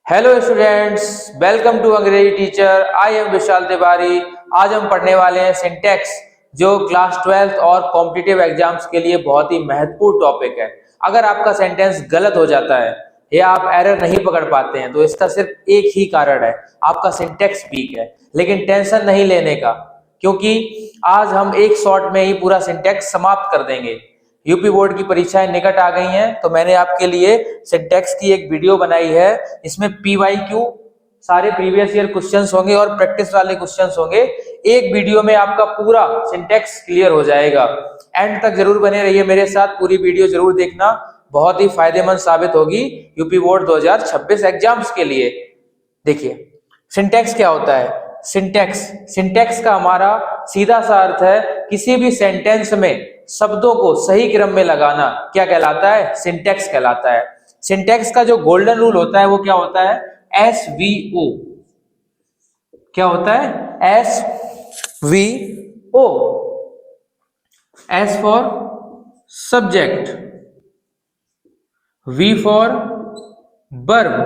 Hello students, welcome to अंग्रेजी teacher. I am विशाल तिवारी। आज हम पढ़ने वाले हैं सिंटैक्स, जो क्लास 12th और कॉम्पिटिटिव एग्जाम्स के लिए बहुत ही महत्वपूर्ण टॉपिक है। अगर आपका सेंटेंस गलत हो जाता है या आप एरर नहीं पकड़ पाते हैं तो इसका सिर्फ एक ही कारण है, आपका सिंटैक्स वीक है। लेकिन टेंशन नहीं लेने का, क्योंकि आज हम एक शॉट में ही पूरा सिंटैक्स समाप्त कर देंगे। यूपी बोर्ड की परीक्षाएं निकट आ गई हैं, तो मैंने आपके लिए सिंटैक्स की एक वीडियो बनाई है। इसमें पीवाईक्यू, सारे प्रीवियस ईयर क्वेश्चंस होंगे और प्रैक्टिस वाले क्वेश्चंस होंगे। एक वीडियो में आपका पूरा सिंटैक्स क्लियर हो जाएगा। एंड तक जरूर बने रहिए मेरे साथ, पूरी वीडियो जरूर देखना, बहुत ही फायदेमंद साबित होगी यूपी बोर्ड 2026 एग्जाम्स के लिए। देखिए, सिंटैक्स क्या होता है। सिंटैक्स सिंटैक्स का हमारा सीधा सा अर्थ है किसी भी सेंटेंस में शब्दों को सही क्रम में लगाना। क्या कहलाता है? सिंटैक्स कहलाता है। सिंटैक्स का जो गोल्डन रूल होता है वो क्या होता है? SVO। क्या होता है? SVO। S for subject, V for verb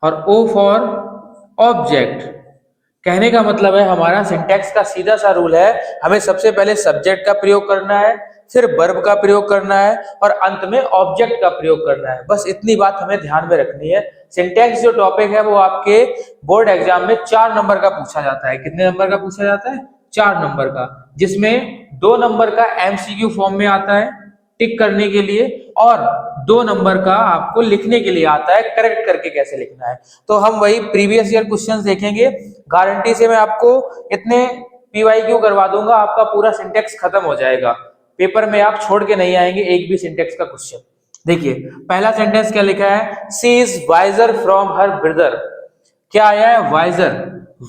और O फॉर ऑब्जेक्ट। कहने का मतलब है, हमारा सिंटैक्स का सीधा सा रूल है, हमें सबसे पहले सब्जेक्ट का प्रयोग करना है, फिर वर्ब का प्रयोग करना है और अंत में ऑब्जेक्ट का प्रयोग करना है। बस इतनी बात हमें ध्यान में रखनी है। सिंटैक्स जो टॉपिक है वो आपके बोर्ड एग्जाम में 4 नंबर का पूछा जाता है। कितने नंबर का पूछा जाता है? 4 नंबर का, जिसमें 2 नंबर का MCQ फॉर्म में आता है टिक करने के लिए, और 2 नंबर का आपको लिखने के लिए आता है, करेक्ट करके कैसे लिखना है। तो हम वही प्रीवियस ईयर क्वेश्चंस देखेंगे। गारंटी से मैं आपको इतने पीवाईक्यू करवा दूंगा, आपका पूरा सिंटैक्स खत्म हो जाएगा। पेपर में आप छोड़ के नहीं आएंगे एक भी सिंटैक्स का क्वेश्चन। देखिए, पहला सेंटेंस क्या लिखा है? She is wiser from her brother. क्या आया है? वाइजर।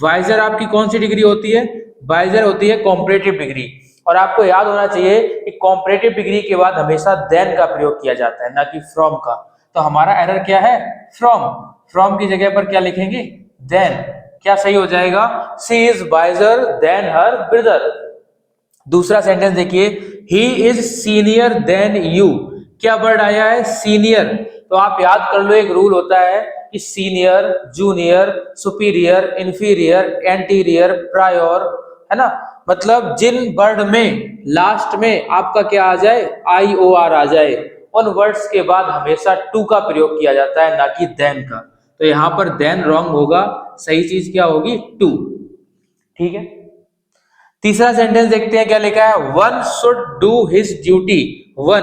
वाइजर आपकी कौन सी डिग्री होती है? वाइजर होती है कॉम्परेटिव डिग्री। और आपको याद होना चाहिए कि कॉम्परेटिव डिग्री के बाद हमेशा देन का प्रयोग किया जाता है, ना कि फ्रॉम का। तो हमारा एरर क्या है? फ्रॉम। फ्रॉम की जगह पर क्या लिखेंगे? देन। क्या सही हो जाएगा? She is wiser than her brother. दूसरा सेंटेंस देखिए, he is senior than you. क्या वर्ड आया है? सीनियर। तो आप याद कर लो, एक रूल होता है कि senior, junior, superior, inferior, anterior, prior, है ना। मतलब जिन वर्ड में लास्ट में आपका क्या आ जाए? IOR आ जाए, उन वर्ड्स के बाद हमेशा टू का प्रयोग किया जाता है, ना कि देन का। तो यहां पर देन रॉन्ग होगा, सही चीज क्या होगी? टू। ठीक है। तीसरा सेंटेंस देखते हैं क्या लिखा है। One should do his duty. One,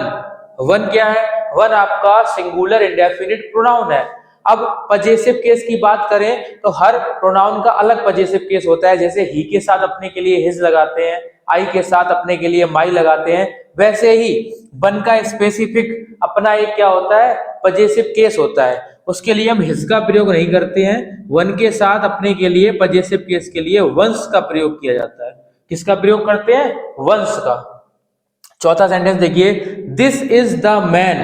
one क्या है? वन आपका सिंगुलर इंडेफिनिट प्रोनाउन है। अब पजेसिव केस की बात करें तो हर प्रोनाउन का अलग पजेसिव केस होता है। जैसे ही के साथ अपने के लिए हिज लगाते हैं, आई के साथ अपने के लिए माई लगाते हैं, वैसे ही वन का स्पेसिफिक अपना एक क्या होता है? पजेसिव केस होता है। उसके लिए हम हिज का प्रयोग नहीं करते हैं, वन के साथ अपने के लिए पजेसिव केस के लिए वंस का प्रयोग किया जाता है। किसका प्रयोग करते हैं? वंस का। चौथा सेंटेंस देखिए, दिस इज द मैन।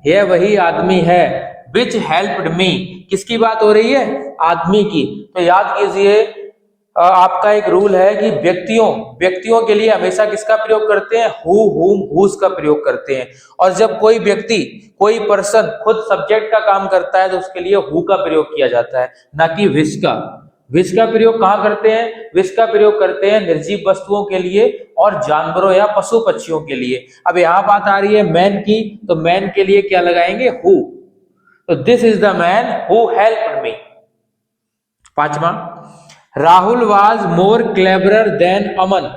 यह वही आदमी है। विच हेल्प्ड मी। किसकी बात हो रही है? आदमी की। तो याद कीजिए, आपका एक रूल है कि व्यक्तियों के लिए हमेशा किसका प्रयोग करते हैं? हु, हुम, हुज का प्रयोग करते हैं। और जब कोई व्यक्ति, कोई पर्सन खुद सब्जेक्ट का काम करता है तो उसके लिए हु का प्रयोग किया जाता है, ना कि विच का। विच का प्रयोग कहां करते हैं? विच का प्रयोग करते हैं निर्जीव वस्तुओं के लिए और जानवरों या पशु पक्षियों के लिए। अब यहां बात आ रही है मैन की, तो मैन के लिए क्या लगाएंगे? हु। तो this is the man who helped me. पांचवा, Rahul was more cleverer than Aman.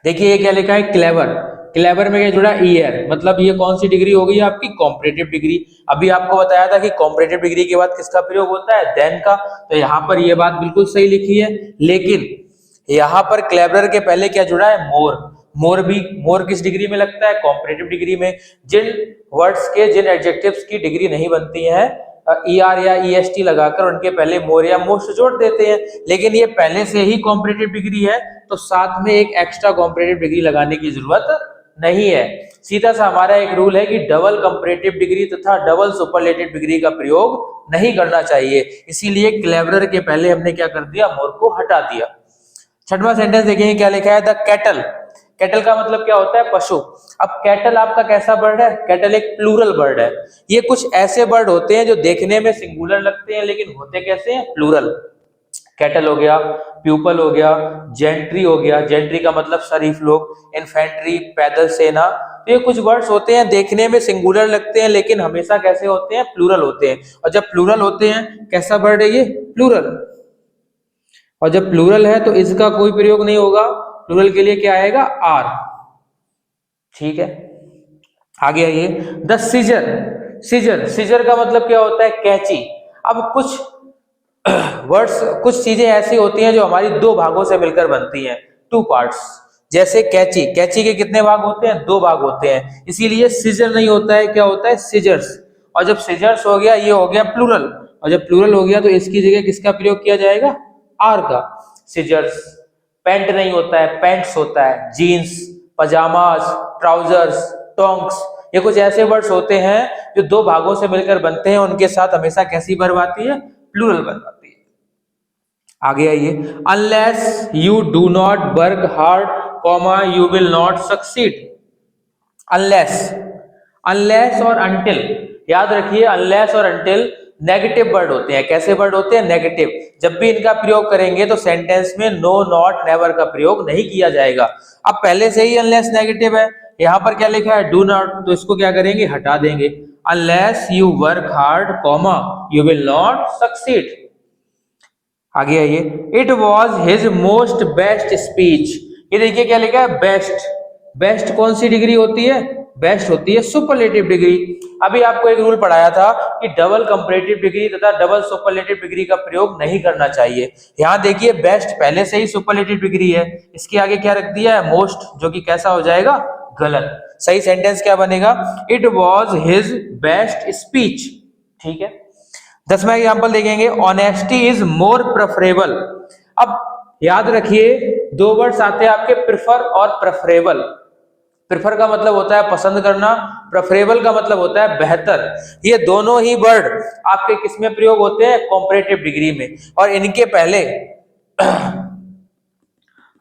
देखिए, ये क्या लिखा है? क्लेवर। क्लेवर में क्या जुड़ा? ईयर। मतलब ये कौन सी डिग्री हो गई आपकी? Comparative degree. अभी आपको बताया था कि कॉम्परेटिव डिग्री के बाद किसका प्रयोग होता है? देन का। तो यहाँ पर ये बात बिल्कुल सही लिखी है, लेकिन यहाँ पर क्लेवरर के पहले क्या जुड़ा है? मोर। मोर किस डिग्री में लगता है? कॉम्परेटिव डिग्री में। जिन वर्ड्स के, जिन एडजेक्टिव्स की डिग्री नहीं बनती है ER या EST लगाकर, उनके पहले मोर या मोस्ट जोड़ देते हैं। लेकिन ये पहले से ही कॉम्परेटिव डिग्री है, तो साथ में एक एक्स्ट्रा कॉम्परेटिव डिग्री लगाने की जरूरत नहीं है। सीधा सा हमारा एक रूल है कि डबल कंपैरेटिव डिग्री तथा डबल सुपरलेटिव डिग्री का प्रयोग नहीं करना चाहिए। इसीलिए क्लेवरर के पहले हमने क्या कर दिया? मोर को हटा दिया। छठवां सेंटेंस देखेंगे क्या लिखा है। The cattle. कैटल का मतलब क्या होता है? पशु। अब कैटल आपका कैसा बर्ड है? कैटल एक प्लूरल बर्ड है। ये कुछ ऐसे बर्ड होते हैं जो देखने में सिंगुलर लगते हैं लेकिन होते कैसे हैं? प्लूरल। कैटल हो गया, प्यूपल हो गया, जेंट्री हो गया, जेंट्री का मतलब शरीफ लोग, इन्फेंट्री पैदल सेना। तो ये कुछ वर्ड्स होते हैं देखने में सिंगुलर लगते हैं लेकिन हमेशा कैसे होते हैं? प्लूरल होते हैं। और जब प्लूरल होते हैं, कैसा वर्ड है ये? प्लूरल। और जब प्लूरल है तो इसका कोई प्रयोग नहीं होगा, प्लूरल के लिए क्या आएगा? आर। ठीक है, आगे आइए। The seizure. सीजर, सीजर का मतलब क्या होता है? कैंची। अब कुछ वर्ड्स, कुछ चीजें ऐसी होती हैं जो हमारी दो भागों से मिलकर बनती हैं, टू पार्ट्स। जैसे कैंची, कैंची के कितने भाग होते हैं? दो भाग होते हैं, इसीलिए सीजर नहीं होता है, क्या होता है? सीजर्स। और जब सीजर्स हो गया, ये हो गया प्लूरल। और जब प्लूरल हो गया तो इसकी जगह किसका प्रयोग किया जाएगा? आर का। सीजर्स। पैंट नहीं होता है, पैंट्स होता है। जीन्स, पजामाज, ट्राउजर्स, टोंक्स, ये कुछ ऐसे वर्ड्स होते हैं जो दो भागों से मिलकर बनते हैं, उनके साथ हमेशा कैसी वर्ब आती है? प्लूरल वर्ब आती है। आगे आइए। Unless you do not work hard, comma you will not succeed. Unless, unless और अनटिल, याद रखिए अनलेस और अनटिल नेगेटिव वर्ड होते हैं। कैसे वर्ड होते हैं? नेगेटिव। जब भी इनका प्रयोग करेंगे तो सेंटेंस में नो, नॉट, नेवर का प्रयोग नहीं किया जाएगा। अब पहले से ही अनलेस नेगेटिव है, यहाँ पर क्या लिखा है? डू नॉट, तो इसको क्या करेंगे? हटा देंगे। Unless you work hard, comma you will not succeed. आगे आइए। It was his most best speech. ये देखिए क्या लिखा है? बेस्ट। बेस्ट कौन सी डिग्री होती है? बेस्ट होती है सुपरलेटिव डिग्री। अभी आपको एक रूल पढ़ाया था कि डबल कंपैरेटिव डिग्री तथा डबल सुपरलेटिव डिग्री का प्रयोग नहीं करना चाहिए। यहाँ देखिए बेस्ट पहले से ही सुपरलेटिव डिग्री है, इसके आगे क्या रख दिया है? मोस्ट, जो कि कैसा हो जाएगा? गलत। सही सेंटेंस क्या बनेगा? It was his best speech. ठीक है, 10वां एग्जाम्पल देखेंगे। Honesty is more preferable. अब याद रखिए दो वर्ड्स आते हैं आपके, प्रेफर और प्रेफरेबल। प्रेफर का मतलब होता है पसंद करना, प्रेफरेबल का मतलब होता है बेहतर। ये दोनों ही वर्ड आपके किस में प्रयोग होते हैं? कंपैरेटिव डिग्री में। और इनके पहले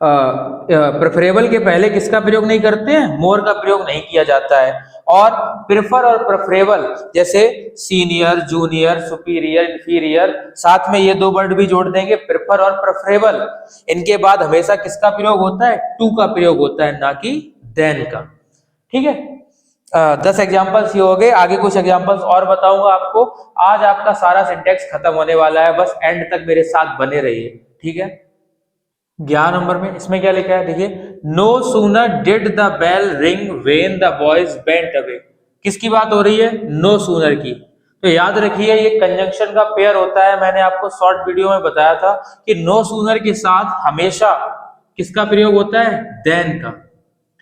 प्रेफरेबल के पहले किसका प्रयोग नहीं करते हैं? मोर का प्रयोग नहीं किया जाता है। और प्रेफर और प्रेफरेबल जैसे सीनियर, जूनियर, सुपीरियर, इंफीरियर, साथ में ये दो वर्ड भी जोड़ देंगे, प्रेफर और प्रेफरेबल। इनके बाद हमेशा किसका प्रयोग होता है? टू का प्रयोग होता है, ना कि देन का। ठीक है, 10 एग्जाम्पल्स ये हो गए। आगे कुछ एग्जाम्पल्स और बताऊंगा आपको। आज आपका सारा सिंटेक्स खत्म होने वाला है, बस एंड तक मेरे साथ बने रहिए। ठीक है, 11 नंबर में इसमें क्या लिखा है? देखिए, no sooner did the bell ring when the boys went away. किसकी बात हो रही है? नो सूनर की। तो याद रखिए ये कंजंक्शन का पेयर होता है। मैंने आपको शॉर्ट वीडियो में बताया था कि नो सूनर के साथ हमेशा किसका प्रयोग होता है? देन का।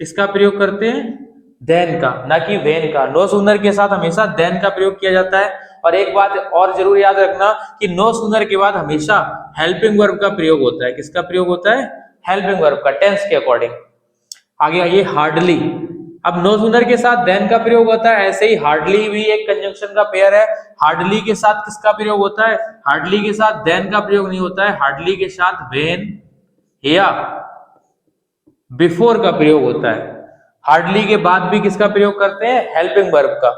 किसका प्रयोग करते हैं? देन का, ना कि वेन का। नो सूनर के साथ हमेशा देन का प्रयोग किया जाता है। और एक बात और जरूर याद रखना कि नो सूनर के बाद हमेशा हेल्पिंग वर्ब का प्रयोग होता है। किसका प्रयोग होता है? हेल्पिंग वर्ब का, टेंस के अकॉर्डिंग। आगे आइए, हार्डली। अब नो सूनर के साथ देन का प्रयोग होता है, ऐसे ही हार्डली भी एक कंजंक्शन का पेयर है। हार्डली के साथ किसका प्रयोग होता है? हार्डली के साथ देन का प्रयोग नहीं होता है, हार्डली के साथ वेन या बिफोर का प्रयोग होता है। हार्डली के बाद भी किसका प्रयोग करते हैं? हेल्पिंग वर्ब का।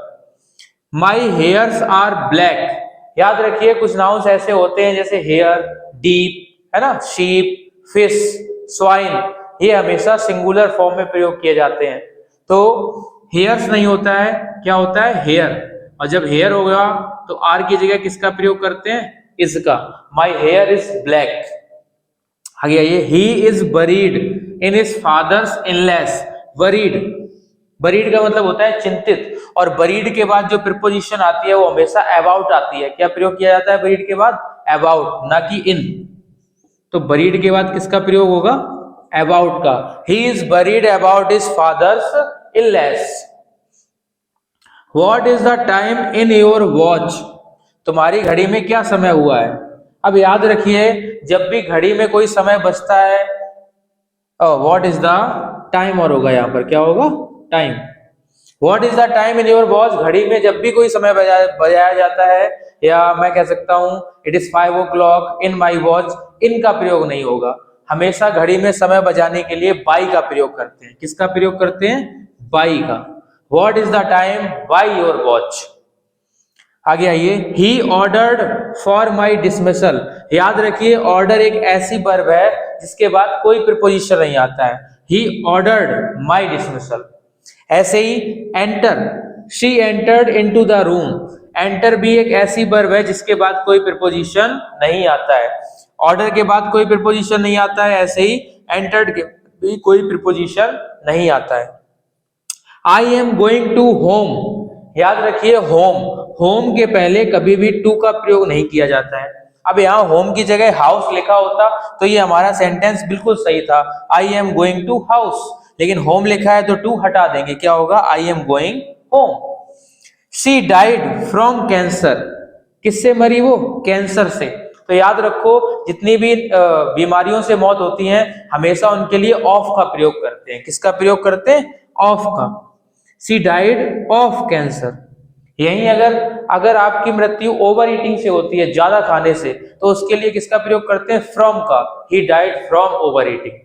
My hairs are black. याद रखिए कुछ नाउन्स ऐसे होते हैं जैसे हेयर, डीप, है ना, शीप, फिश, स्वाइन, ये हमेशा सिंगुलर फॉर्म में प्रयोग किए जाते हैं। तो हेयर्स नहीं होता है, क्या होता है? हेयर। और जब हेयर होगा तो आर की जगह किसका प्रयोग करते हैं? इज का। My hair is black. आगे आइए, he is buried in his father's inlace. Buried, buried का मतलब होता है चिंतित। और बरीड के बाद जो प्रीपोजिशन आती है वो हमेशा अबाउट आती है। क्या प्रयोग किया जाता है बरीड के बाद? अबाउट, ना कि इन। तो बरीड के बाद किसका प्रयोग होगा? अबाउट का। He is buried about his father's inlace. What is the time in your watch. तुम्हारी घड़ी में क्या समय हुआ है? अब याद रखिए जब भी घड़ी में कोई समय बचता है, व्हाट इज द टाइम, और होगा यहाँ पर क्या होगा? Time. What is the time in your watch, घड़ी में जब भी कोई समय बजाया जाता है, या मैं कह सकता हूं it is 5 o'clock in my watch, इनका प्रयोग नहीं होगा। हमेशा घड़ी में समय बचाने के लिए बाई का प्रयोग करते हैं। किसका प्रयोग करते हैं? बाई का। What is the time by your watch. आगे आइए, he ordered for my dismissal. याद रखिए, ऑर्डर एक ऐसी वर्ब है जिसके बाद कोई प्रीपोजिशन नहीं आता है। He ordered my dismissal. ऐसे ही enter, she entered into the room. Enter भी एक ऐसी वर्ब है जिसके बाद कोई प्रीपोजिशन नहीं आता है। ऑर्डर के बाद कोई प्रीपोजिशन नहीं आता है, ऐसे ही एंटर्ड के भी कोई प्रीपोजिशन नहीं आता है। I am going to home. याद रखिए, होम, होम के पहले कभी भी टू का प्रयोग नहीं किया जाता है। अब यहाँ होम की जगह हाउस लिखा होता तो ये हमारा सेंटेंस बिल्कुल सही था, I am going to house. लेकिन होम लिखा है तो टू हटा देंगे, क्या होगा? I am going home. She died from cancer. किससे मरी वो? कैंसर से। तो याद रखो, जितनी भी बीमारियों से मौत होती है हमेशा उनके लिए ऑफ का प्रयोग करते हैं। किसका प्रयोग करते हैं? ऑफ का। She died of cancer. यही अगर आपकी मृत्यु ओवर ईटिंग से होती है, ज्यादा खाने से, तो उसके लिए किसका प्रयोग करते हैं? फ्रॉम का। He died from over eating.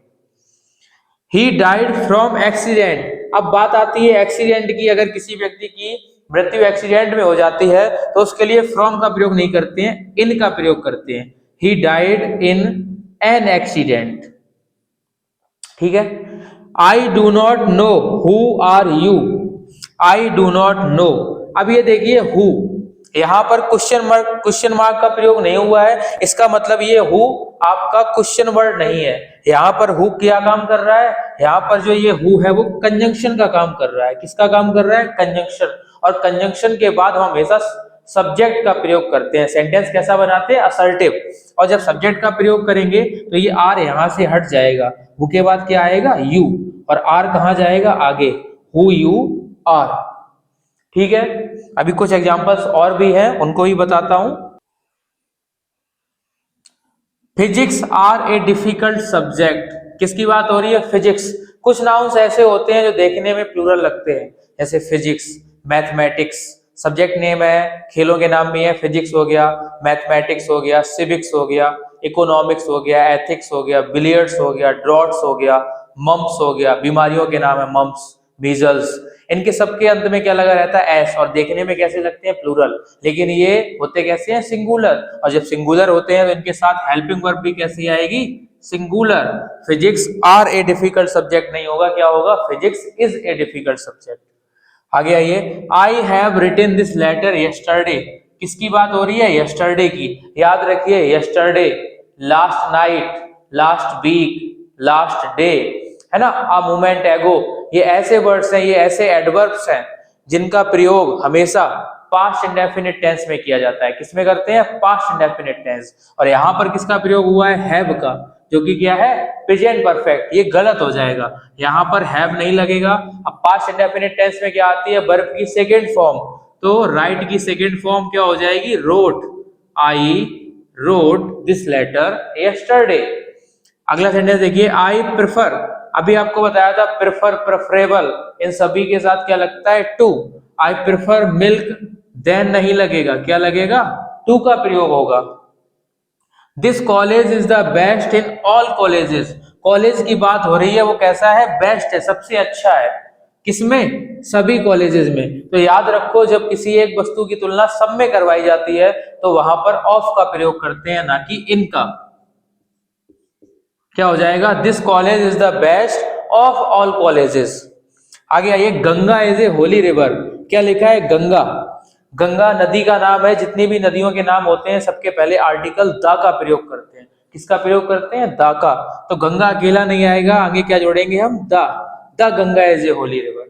He died from accident. अब बात आती है एक्सीडेंट की। अगर किसी व्यक्ति की मृत्यु एक्सीडेंट में हो जाती है तो उसके लिए फ्रॉम का प्रयोग नहीं करते हैं, इन का प्रयोग करते हैं। He died in an accident. ठीक है। I do not know who are you. I do not know. अब ये देखिए, हु, यहां पर क्वेश्चन मार्क का प्रयोग नहीं हुआ है। इसका मतलब ये हु आपका क्वेश्चन वर्ड नहीं है। यहां पर हु क्या काम कर रहा है? यहां पर जो ये हु है वो कंजंक्शन का काम कर रहा है। किसका काम कर रहा है? कंजंक्शन। और कंजंक्शन के बाद हम हमेशा सब्जेक्ट का प्रयोग करते हैं। सेंटेंस कैसा बनाते हैं? असर्टिव। और जब सब्जेक्ट का प्रयोग करेंगे तो ये आर यहां से हट जाएगा। हु के बाद क्या आएगा? यू। और आर कहां जाएगा? आगे। Who you are. ठीक है। अभी कुछ एग्जांपल्स और भी हैं, उनको भी बताता हूं। Physics are a difficult subject. किसकी बात हो रही है? फिजिक्स। कुछ नाउन्स ऐसे होते हैं जो देखने में प्लूरल लगते हैं, जैसे फिजिक्स, मैथमेटिक्स। सब्जेक्ट नेम है, खेलों के नाम भी है। फिजिक्स हो गया, मैथमेटिक्स हो गया, सिविक्स हो गया, इकोनॉमिक्स हो गया, एथिक्स हो गया, बिलियर्ड्स हो गया, ड्रॉट्स हो गया, मम्प्स हो गया। बीमारियों के नाम है, मम्प्स, मीजल्स। इनके सबके अंत में क्या लगा रहता है? एस। और देखने में कैसे लगते हैं? प्लूरल। लेकिन ये होते कैसे हैं? सिंगुलर। और जब सिंगुलर होते हैं तो इनके साथ हेल्पिंग वर्ब भी कैसी आएगी? Singular. Physics are a difficult subject नहीं होगा, क्या होगा? Physics is a difficult subject. आगे आइए, I have written this letter yesterday. किसकी बात हो रही है? यस्टरडे की। याद रखिए, yesterday, last night, last week, last day, है ना, अ मोमेंट एगो। ये ऐसे वर्ड्स हैं, ये ऐसे एडवर्ब्स हैं जिनका प्रयोग हमेशा पास्ट इंडेफिनिट टेंस में किया जाता है। किसमें करते हैं? Past indefinite tense. और यहां पर किसका प्रयोग हुआ है? हैव का, जो कि क्या है? Present perfect. ये गलत हो जाएगा, यहां पर हैव नहीं लगेगा। अब पास्ट इंडेफिनिट टेंस में क्या आती है? वर्ब की सेकेंड फॉर्म। तो राइट की सेकेंड फॉर्म क्या हो जाएगी? Wrote. I wrote this letter yesterday. अगला सेंटेंस देखिए, आई प्रेफर। अभी आपको बताया था प्रेफर, प्रेफरेबल, इन सभी के साथ क्या लगता है? To. I prefer milk, than नहीं लगेगा, क्या लगेगा? टू का प्रयोग होगा। This college is the best in all colleges. College की बात हो रही है, वो कैसा है? बेस्ट है, सबसे अच्छा है। किसमें? सभी कॉलेजेस में। तो याद रखो, जब किसी एक वस्तु की तुलना सब में करवाई जाती है तो वहां पर ऑफ का प्रयोग करते हैं, ना कि इन का। क्या हो जाएगा? This college is the best of all colleges. आगे आइए, Ganga is a Holi river. क्या लिखा है? गंगा। गंगा नदी का नाम है। जितनी भी नदियों के नाम होते हैं सबके पहले आर्टिकल द का प्रयोग करते हैं। किसका प्रयोग करते हैं? द का। तो गंगा अकेला नहीं आएगा, आगे क्या जोड़ेंगे हम? The Ganga is a Holi river.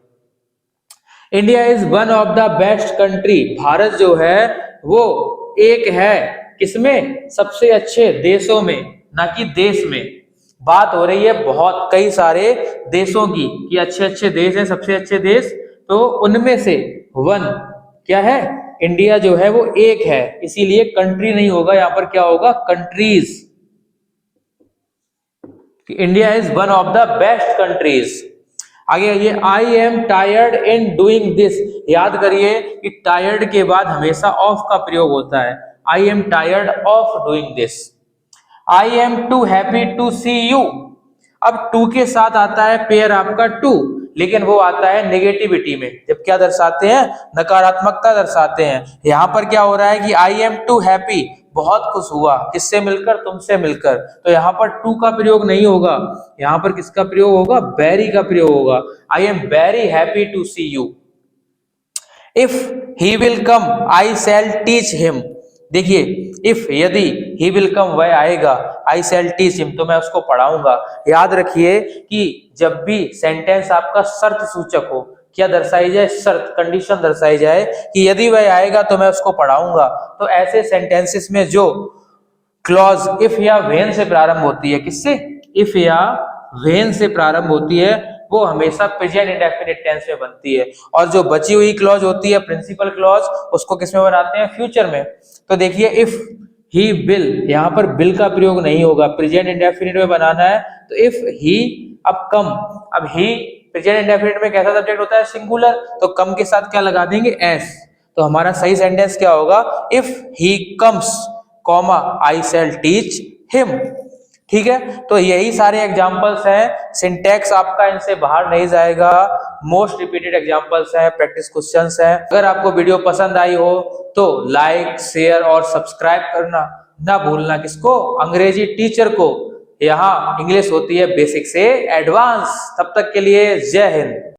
India is one of the best country. Bharat जो है वो एक है, किसमें? सबसे अच्छे देशों में, ना कि देश में। बात हो रही है बहुत कई सारे देशों की, कि अच्छे अच्छे देश हैं, सबसे अच्छे देश, तो उनमें से वन क्या है? इंडिया जो है वो एक है, इसीलिए कंट्री नहीं होगा, यहां पर क्या होगा? Countries. India is one of the best countries. आगे आइए, आई am tired in doing this. याद करिए कि टायर्ड के बाद हमेशा ऑफ का प्रयोग होता है। I am tired of doing this. I am too happy to see you. अब टू के साथ आता है पेयर आपका टू, लेकिन वो आता है नेगेटिविटी में, जब क्या दर्शाते हैं, नकारात्मकता दर्शाते हैं। यहां पर क्या हो रहा है कि आई एम टू हैप्पी, बहुत खुश हुआ, किससे मिलकर, तुमसे मिलकर, तो यहां पर टू का प्रयोग नहीं होगा, यहां पर किसका प्रयोग होगा, वेरी का प्रयोग होगा। I am very happy to see you. If he will come I shall teach him. देखिए, इफ यदि ही विल कम वह आएगा, आई शैल टीच हिम तो मैं उसको पढ़ाऊंगा। याद रखिए कि जब भी सेंटेंस आपका शर्त सूचक हो, क्या दर्शाई जाए, शर्त, कंडीशन दर्शाई जाए कि यदि वह आएगा तो मैं उसको पढ़ाऊंगा, तो ऐसे सेंटेंसेस में जो क्लॉज इफ या व्हेन से प्रारंभ होती है, किससे, इफ या व्हेन से प्रारंभ होती है, वो हमेशा प्रेजेंट इंडेफिनिट टेंस में बनती है। और जो बची हुई क्लॉज होती है, प्रिंसिपल क्लॉज, उसको किस में बनाते हैं, फ्यूचर में। तो देखिए, इफ ही विल, यहाँ पर विल का प्रयोग नहीं होगा, प्रेजेंट इंडेफिनिट में बनाना है। तो इफ ही, अब कम, अब ही प्रेजेंट इंडेफिनिट में कैसा सब्जेक्ट होता है, सिंगुलर, तो कम के साथ क्या लगा देंगे, एस। तो हमारा सही सेंटेंस क्या होगा, if he comes comma I shall teach him. ठीक है, तो यही सारे एग्जांपल्स हैं, सिंटैक्स आपका इनसे बाहर नहीं जाएगा, मोस्ट रिपीटेड एग्जांपल्स हैं, प्रैक्टिस क्वेश्चंस हैं। अगर आपको वीडियो पसंद आई हो तो लाइक, शेयर और सब्सक्राइब करना ना भूलना। किसको, अंग्रेजी टीचर को। यहाँ इंग्लिश होती है बेसिक से एडवांस। तब तक के लिए जय हिंद।